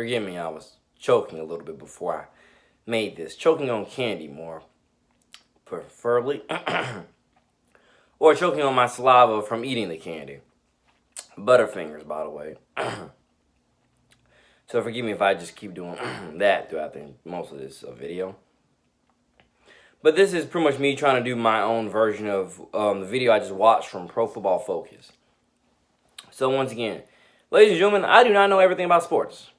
Forgive me, I was choking a little bit before I made this. Choking on candy more, preferably. Or choking on my saliva from eating the candy. Butterfingers, by the way. So forgive me if I just keep doing that throughout most of this video. But this is pretty much me trying to do my own version of the video I just watched from Pro Football Focus. So once again, ladies and gentlemen, I do not know everything about sports.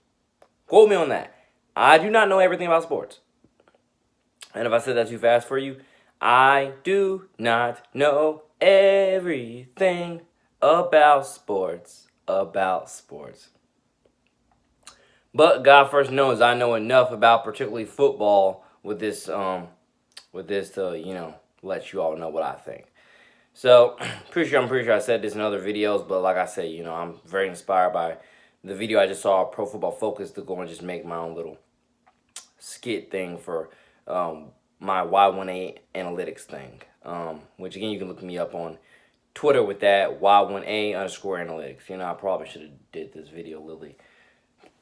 Quote me on that. I do not know everything about sports. And if I said that too fast for you, I do not know everything about sports. But God first knows I know enough about particularly football with this to, let you all know what I think. So, I'm pretty sure I said this in other videos, but like I said, I'm very inspired by the video I just saw, Pro Football Focus, to go and just make my own little skit thing for my Y1A analytics thing. Which again, you can look me up on Twitter with that, Y1A_analytics. I probably should have did this video literally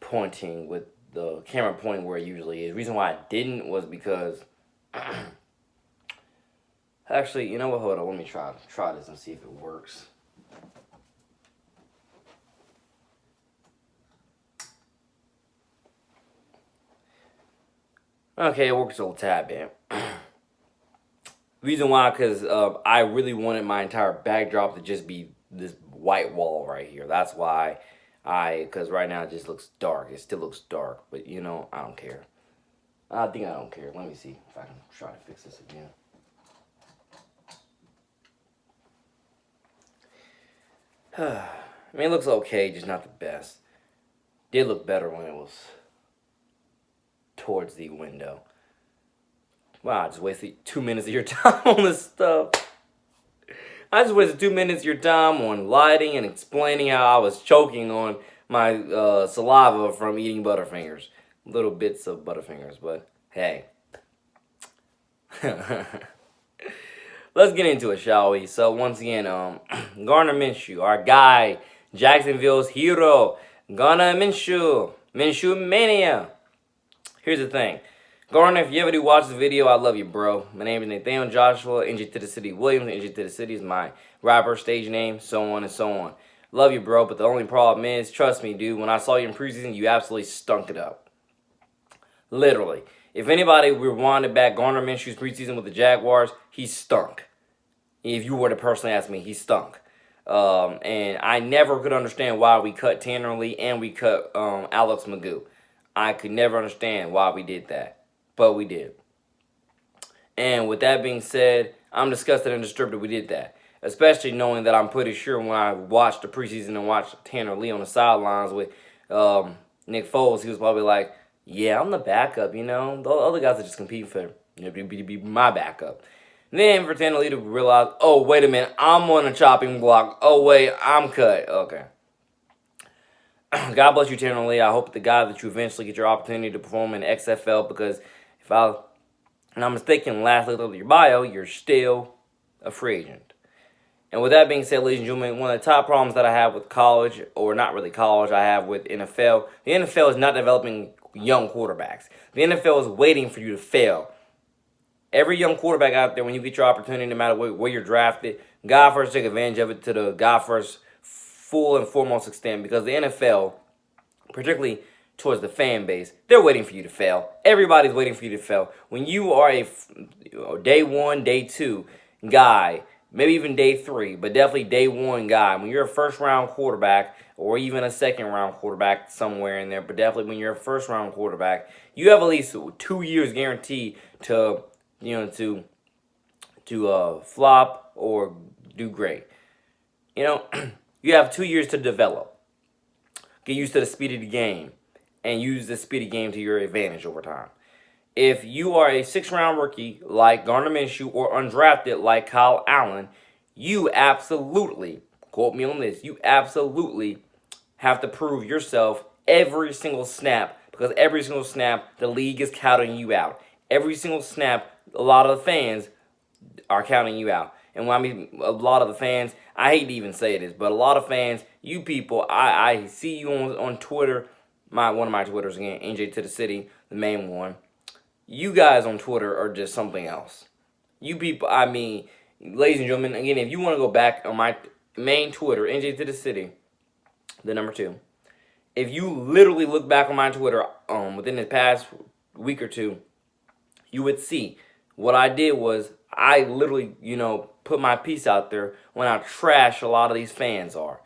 pointing with the camera pointing where it usually is. The reason why I didn't was because actually, you know what? Hold on, let me try this and see if it works. Okay, it works a little tad bit. Reason why, because I really wanted my entire backdrop to just be this white wall right here. That's why because right now it just looks dark. It still looks dark, but I don't care. I think I don't care. Let me see if I can try to fix this again. I mean, it looks okay, just not the best. Did look better when it was towards the window. Wow, I just wasted 2 minutes of your time on this stuff. I just wasted 2 minutes of your time on lighting and explaining how I was choking on my saliva from eating Butterfingers. Little bits of Butterfingers, but hey. Let's get into it, shall we? So once again, Gardner Minshew, our guy, Jacksonville's hero, Gardner Minshew, Minshew Mania. Here's the thing. Gardner, if you ever do watch the video, I love you, bro. My name is Nathaniel Joshua, NJ2TheCity Williams. NJ2TheCity is my rapper, stage name, so on and so on. Love you, bro, but the only problem is, trust me, dude, when I saw you in preseason, you absolutely stunk it up. Literally. If anybody rewinded back Gardner Minshew's preseason with the Jaguars, he stunk. If you were to personally ask me, he stunk. And I never could understand why we cut Tanner Lee and we cut Alex Magoo. I could never understand why we did that. But we did. And with that being said, I'm disgusted and disturbed that we did that. Especially knowing that I'm pretty sure when I watched the preseason and watched Tanner Lee on the sidelines with Nick Foles, he was probably like, yeah, I'm the backup, The other guys are just competing for be my backup. And then for Tanner Lee to realize, oh, wait a minute, I'm on a chopping block. Oh, wait, I'm cut. Okay. God bless you, Tanner Lee. I hope the guy that you eventually get your opportunity to perform in XFL, because if I'm not mistaken, last look at your bio, you're still a free agent. And with that being said, ladies and gentlemen, one of the top problems that I have with college, or not really college, I have with NFL, the NFL is not developing young quarterbacks. The NFL is waiting for you to fail. Every young quarterback out there, when you get your opportunity, no matter where you're drafted, God first take advantage of it to the God first full and foremost extent, because the NFL, particularly towards the fan base, they're waiting for you to fail. Everybody's waiting for you to fail. When you are a day one, day two guy, maybe even day three, but definitely day one guy, when you're a first round quarterback or even a second round quarterback somewhere in there, but definitely when you're a first round quarterback, you have at least 2 years guaranteed to flop or do great. You have 2 years to develop. Get used to the speed of the game and use the speed of the game to your advantage over time. If you are a 6th-round rookie like Gardner Minshew or undrafted like Kyle Allen, you absolutely, quote me on this, you absolutely have to prove yourself every single snap, because every single snap, the league is counting you out. Every single snap, a lot of the fans are counting you out. And when I mean a lot of the fans, I hate to even say this, but a lot of fans, you people, I see you on Twitter one of my Twitters again, NJ2TheCity, the main one. You guys on Twitter are just something else. You people, I mean, ladies and gentlemen, again, if you want to go back on my main Twitter, NJ2TheCity, the number 2. If you literally look back on my Twitter within the past week or two, you would see what I did was I literally, put my piece out there when how trash a lot of these fans are.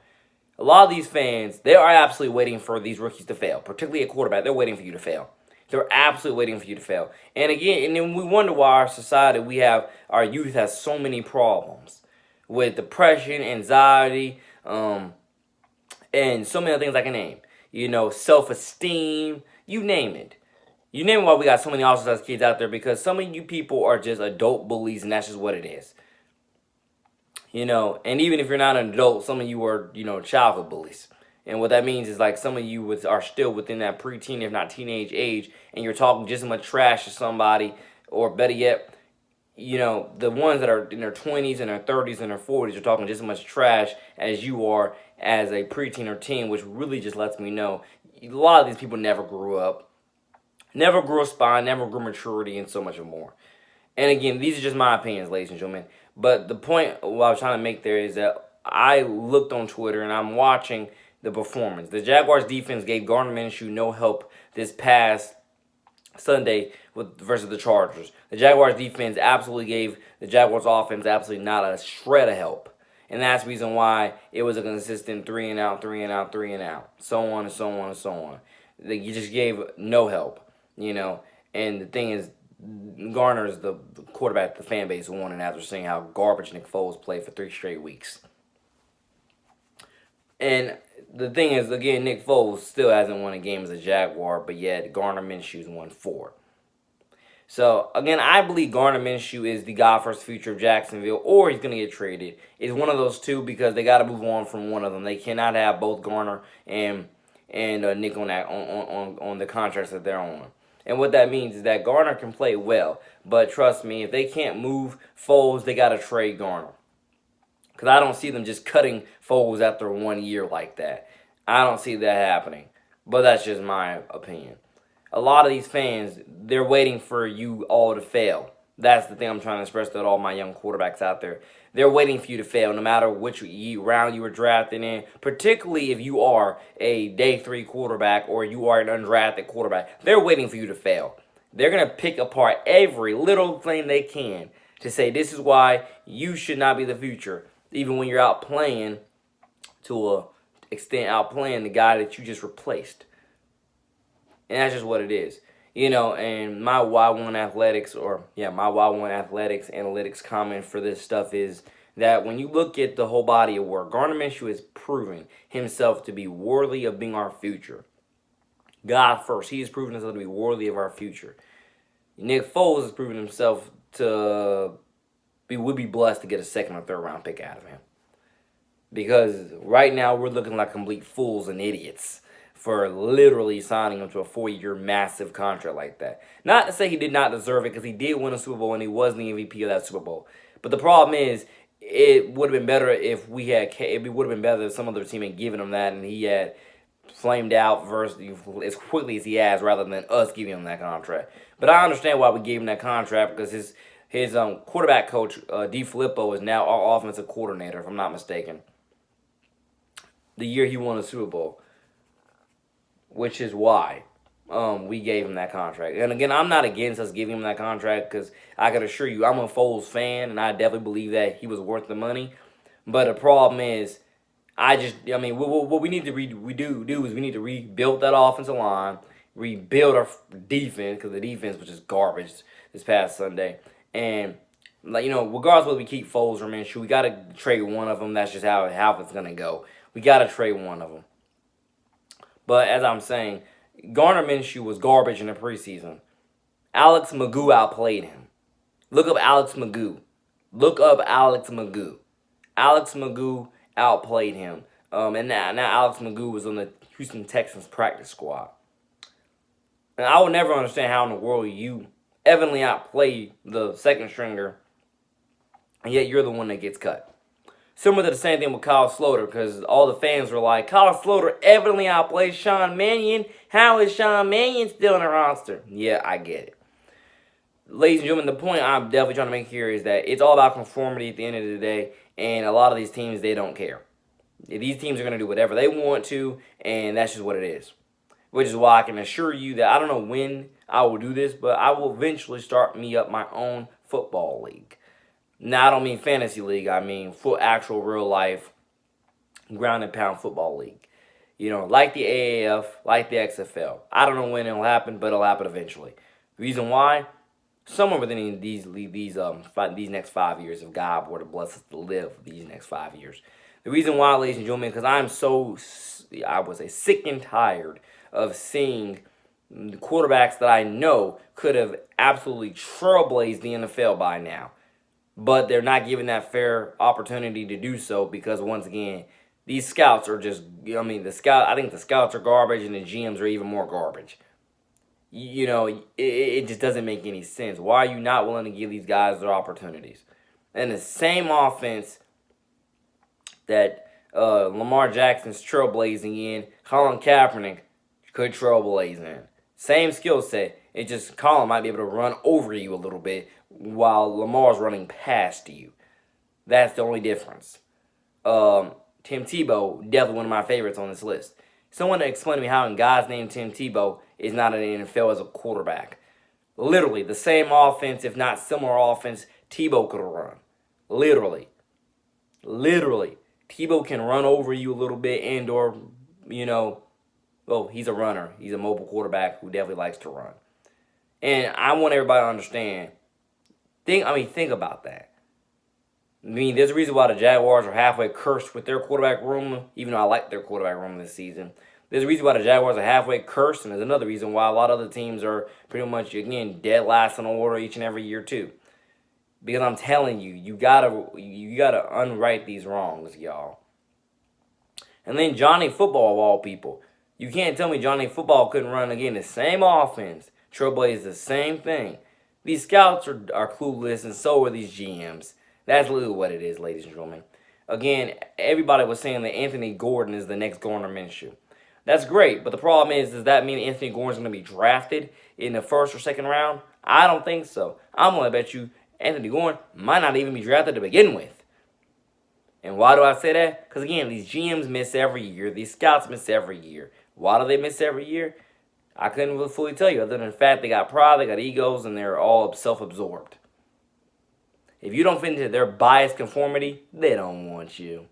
A lot of these fans, they are absolutely waiting for these rookies to fail, particularly at quarterback. They're waiting for you to fail. They're absolutely waiting for you to fail. And again, and then we wonder why our society, our youth has so many problems with depression, anxiety, and so many other things I can name. Self-esteem, you name it. You name why we got so many ostracized kids out there, because some of you people are just adult bullies, and that's just what it is. And even if you're not an adult, some of you are, childhood bullies. And what that means is, like, some of you are still within that preteen, if not teenage age, and you're talking just as much trash to somebody, or better yet, the ones that are in their 20s and their 30s and their 40s are talking just as much trash as you are as a preteen or teen, which really just lets me know a lot of these people never grew up, never grew a spine, never grew maturity, and so much more. And again, these are just my opinions, ladies and gentlemen. But the point what I was trying to make there is that I looked on Twitter and I'm watching the performance. The Jaguars defense gave Gardner Minshew no help this past Sunday versus the Chargers. The Jaguars defense absolutely gave the Jaguars offense absolutely not a shred of help. And that's the reason why it was a consistent 3 and out, 3 and out, 3 and out. So on and so on and so on. You just gave no help, And the thing is, Garner is the quarterback the fan base wanted after seeing how garbage Nick Foles played for 3 straight weeks. And the thing is, again, Nick Foles still hasn't won a game as a Jaguar, but yet Gardner Minshew's won 4. So, again, I believe Gardner Minshew is the guy for his future of Jacksonville, or he's going to get traded. It's one of those two because they got to move on from one of them. They cannot have both Garner and Nick on the contracts that they're on. And what that means is that Garner can play well, but trust me, if they can't move Foles, they got to trade Garner. Because I don't see them just cutting Foles after 1 year like that. I don't see that happening. But that's just my opinion. A lot of these fans, they're waiting for you all to fail. That's the thing I'm trying to express to all my young quarterbacks out there. They're waiting for you to fail no matter which round you were drafted in, particularly if you are a day 3 quarterback or you are an undrafted quarterback. They're waiting for you to fail. They're going to pick apart every little thing they can to say this is why you should not be the future, even when you're out playing to an extent, outplaying the guy that you just replaced. And that's just what it is. And my Y1 Athletics, my Y1 Athletics analytics comment for this stuff is that when you look at the whole body of work, Gardner Minshew has proven himself to be worthy of being our future. God first, he has proven himself to be worthy of our future. Nick Foles has proven himself to would be blessed to get a 2nd or 3rd round pick out of him. Because right now we're looking like complete fools and idiots for literally signing him to a 4-year massive contract like that. Not to say he did not deserve it, because he did win a Super Bowl and he was the MVP of that Super Bowl. But the problem is, it would have been better if some other team had given him that and he had flamed out as quickly as he has, rather than us giving him that contract. But I understand why we gave him that contract, because his quarterback coach, DeFilippo, is now our offensive coordinator, if I'm not mistaken. The year he won a Super Bowl. Which is why we gave him that contract. And again, I'm not against us giving him that contract, because I can assure you I'm a Foles fan, and I definitely believe that he was worth the money. But the problem is, what we need to do is we need to rebuild that offensive line, rebuild our defense, because the defense was just garbage this past Sunday. And, regardless of whether we keep Foles or Minshew, we got to trade one of them. That's just how it's going to go. We got to trade one of them. But as I'm saying, Gardner Minshew was garbage in the preseason. Alex Magoo outplayed him. Look up Alex Magoo. Alex Magoo outplayed him. And now Alex Magoo was on the Houston Texans practice squad. And I will never understand how in the world you evenly outplay the second stringer, and yet you're the one that gets cut. Similar to the same thing with Kyle Sloter, because all the fans were like, Kyle Sloter evidently outplays Sean Mannion. How is Sean Mannion still in the roster? Yeah, I get it. Ladies and gentlemen, the point I'm definitely trying to make here is that it's all about conformity at the end of the day, and a lot of these teams, they don't care. These teams are going to do whatever they want to, and that's just what it is. Which is why I can assure you that I don't know when I will do this, but I will eventually start me up my own football league. Now, I don't mean fantasy league. I mean full, actual, real life, ground and pound football league. You know, like the AAF, like the XFL. I don't know when it'll happen, but it'll happen eventually. Reason why? Somewhere within these next 5 years, if God were to bless us to live these next 5 years. The reason why, ladies and gentlemen, because I'm so, I would say, sick and tired of seeing quarterbacks that I know could have absolutely trailblazed the NFL by now. But they're not given that fair opportunity to do so because, once again, these scouts are just, I think the scouts are garbage and the GMs are even more garbage. You know, it just doesn't make any sense. Why are you not willing to give these guys their opportunities? And the same offense that Lamar Jackson's trailblazing in, Colin Kaepernick could trailblaze in. Same skill set. It just Colin might be able to run over you a little bit while Lamar's running past you. That's the only difference. Tim Tebow, definitely one of my favorites on this list. Someone to explain to me how in God's name Tim Tebow is not in the NFL as a quarterback. Literally, the same offense, if not similar offense, Tebow could run. Literally. Tebow can run over you a little bit and or, well, he's a runner. He's a mobile quarterback who definitely likes to run. And I want everybody to understand, think about that. I mean, there's a reason why the Jaguars are halfway cursed with their quarterback room, even though I like their quarterback room this season. There's a reason why the Jaguars are halfway cursed, and there's another reason why a lot of other teams are pretty much, again, dead last in order each and every year, too. Because I'm telling you, you gotta unright these wrongs, y'all. And then Johnny Football, of all people. You can't tell me Johnny Football couldn't run, again, the same offense. Trailblaze the same thing. These scouts are clueless, and so are these GMs. That's literally what it is, ladies and gentlemen. Again, everybody was saying that Anthony Gordon is the next Gardner Minshew. That's great, but the problem is, does that mean Anthony Gordon's going to be drafted in the first or second round? I don't think so. I'm going to bet you Anthony Gordon might not even be drafted to begin with. And why do I say that? Because, again, these GMs miss every year. These scouts miss every year. Why do they miss every year? I couldn't really fully tell you, other than the fact they got pride, they got egos, and they're all self-absorbed. If you don't fit into their bias conformity, they don't want you.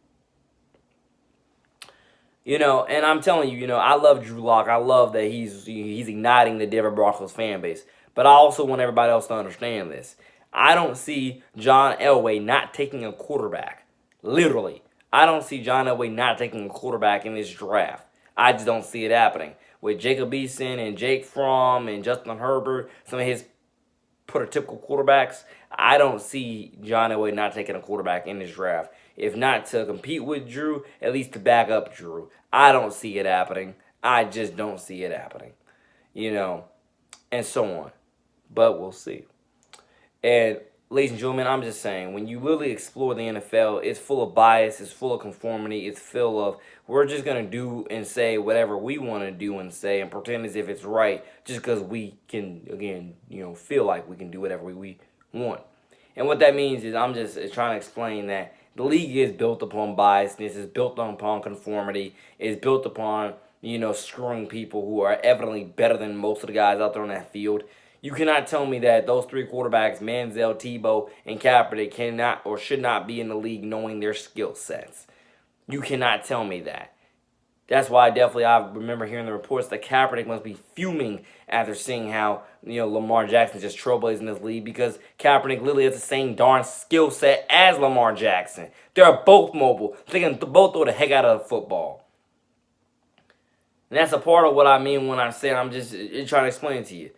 And I'm telling you, I love Drew Lock. I love that he's igniting the Denver Broncos fan base. But I also want everybody else to understand this. I don't see John Elway not taking a quarterback. Literally. I don't see John Elway not taking a quarterback in this draft. I just don't see it happening. With Jacob Eason and Jake Fromm and Justin Herbert, some of his prototypical quarterbacks, I don't see John Elway not taking a quarterback in this draft. If not to compete with Drew, at least to back up Drew. I don't see it happening. I just don't see it happening. And so on. But we'll see. And ladies and gentlemen, I'm just saying, when you really explore the NFL, it's full of bias, it's full of conformity, it's full of, we're just going to do and say whatever we want to do and say and pretend as if it's right just because we can, again, feel like we can do whatever we want. And what that means is I'm just trying to explain that the league is built upon biasness, it's built upon conformity, it's built upon, screwing people who are evidently better than most of the guys out there on that field. You cannot tell me that those three quarterbacks, Manziel, Tebow, and Kaepernick, cannot or should not be in the league knowing their skill sets. You cannot tell me that. That's why I remember hearing the reports that Kaepernick must be fuming after seeing how, Lamar Jackson just trailblazing this league, because Kaepernick literally has the same darn skill set as Lamar Jackson. They're both mobile. They can both throw the heck out of the football. And that's a part of what I mean when I say I'm just trying to explain it to you.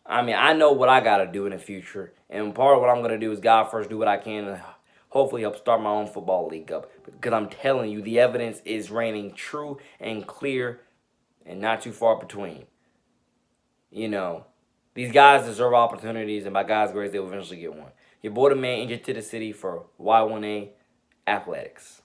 I know what I got to do in the future. And part of what I'm going to do is, God first, do what I can to hopefully help start my own football league up. Because I'm telling you, the evidence is reigning true and clear and not too far between. These guys deserve opportunities, and by God's grace, they will eventually get one. Your boy, the man, NJ2TheCity for Y1A. athletics.